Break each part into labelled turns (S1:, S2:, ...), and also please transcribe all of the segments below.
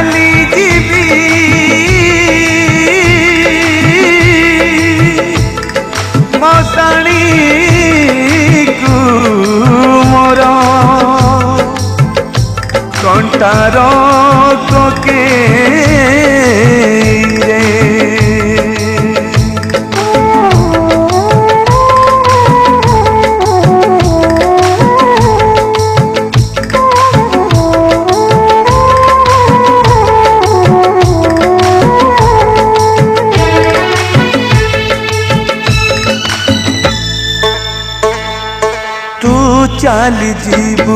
S1: चली जीवी मसाणी को मोर कंटार कोके चली जीवु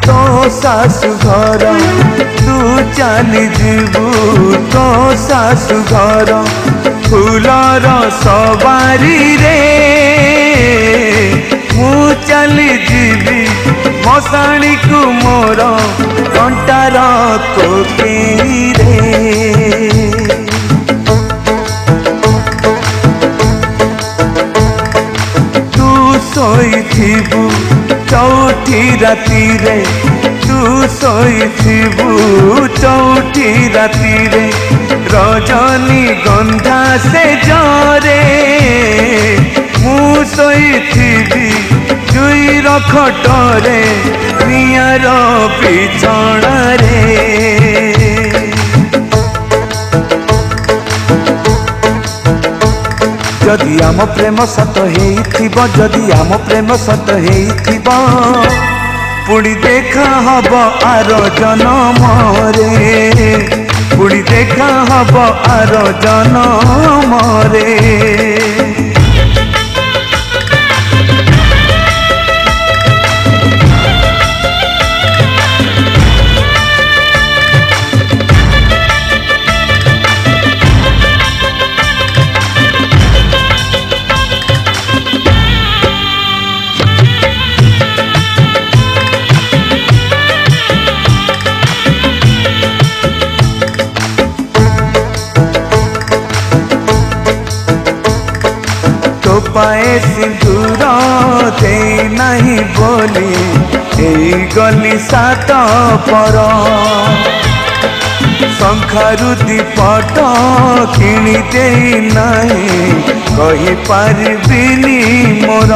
S1: तो सासु घर तू चली जीवु तो सासु घर फूलर सवारी रे मु चली जीवी मसाणी को मोर कंटार कोकेई रे तू सोईथिबु चौथी राती रे तू सोईथिबु चौथी राती रे रजनी गंधा से जरे मु सोईथिबि जुईर खटरे नियार बिछण रे जदि आम प्रेम सत हेइथिबो जदि आम प्रेम सत हेइथिबो पुणी देखा हब आर जनम रे पुणी देखा हब आर जनम रे पाए सिंदूर दे नहीं बोली गली सात पर शंखारु दीपट किणी दे नहीं कही पारिबिनी मोर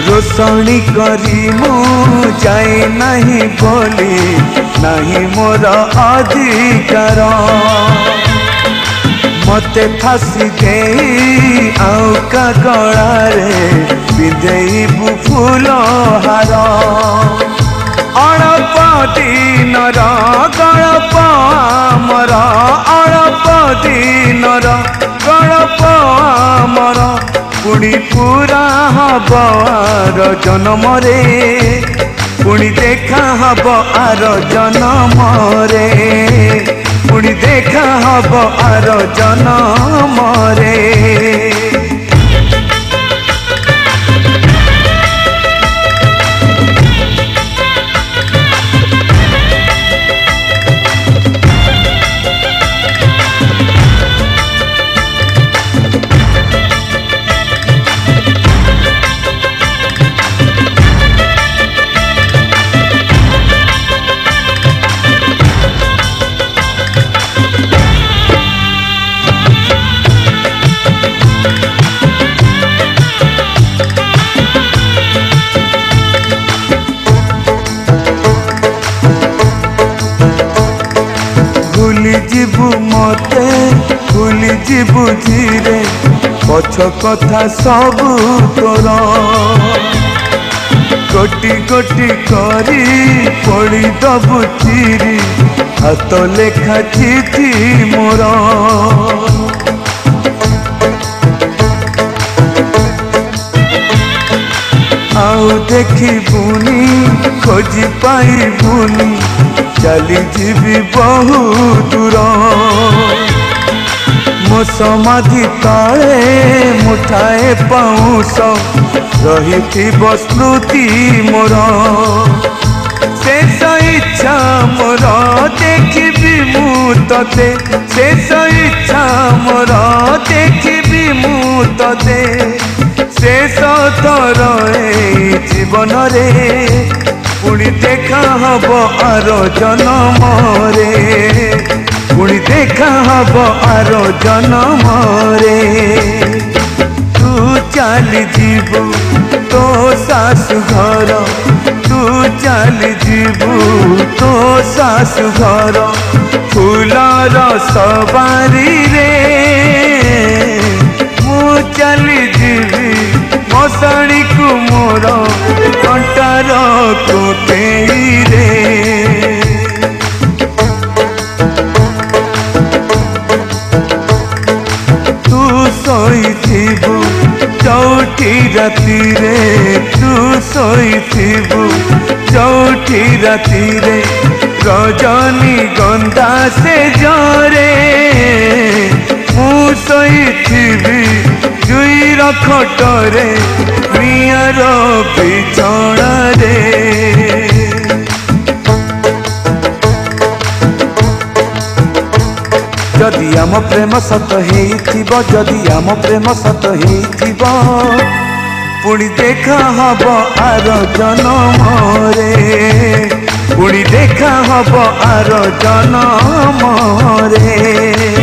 S1: रोषणी करी मु जाए नहीं बोली नहीं मोर अधिकार मते फांसी दे आउका गलारे पिंधेबु फूल हार अल्प दिनर गल्प आमर अल्प दिनर गल्प आमर पुणी पूरा हब आर जन्म रे पुणी देखा हब आर जन्म रे पुणी देखा हब आर जन्म रे मते भूली जीवु धीरे पछ कथा सब तोर कोटि कोटि करी पड़ी दबु चिरी हाथ लेखा चिठी मोर आउ देखिबुनी खोजी पाइबुनी चली जीवी बहु दूर मो समाधि तले मुठाए पाऊस रही स्मृति मोर शेष इच्छा मोर देखी मु ते शेष इच्छा मोर देखी मु ते शेष थर ए जीवन रे पुणी देखा हब आर जन्म रे पुणी देखा हब आर जन्म रे तू चली जीवु तो सासु घर तू चली जीवु तो सासु घर फूलर सवारी रे मु चली जीवी मशाणी को मोर कंटार कोटेई रे तू शोइथिबु चौठी राति रे तू शोइथिबु चौठी राति रे रजनी गंधा से जरे मु शोइथिबि जुईर खटरे नियर बिछण रे जदि आम प्रेम सत हेइथिबो जदि आम प्रेम सत हेइथिबो पुणी देखा हब आर जन्म रे पुणी देखा हब आर जन्म रे।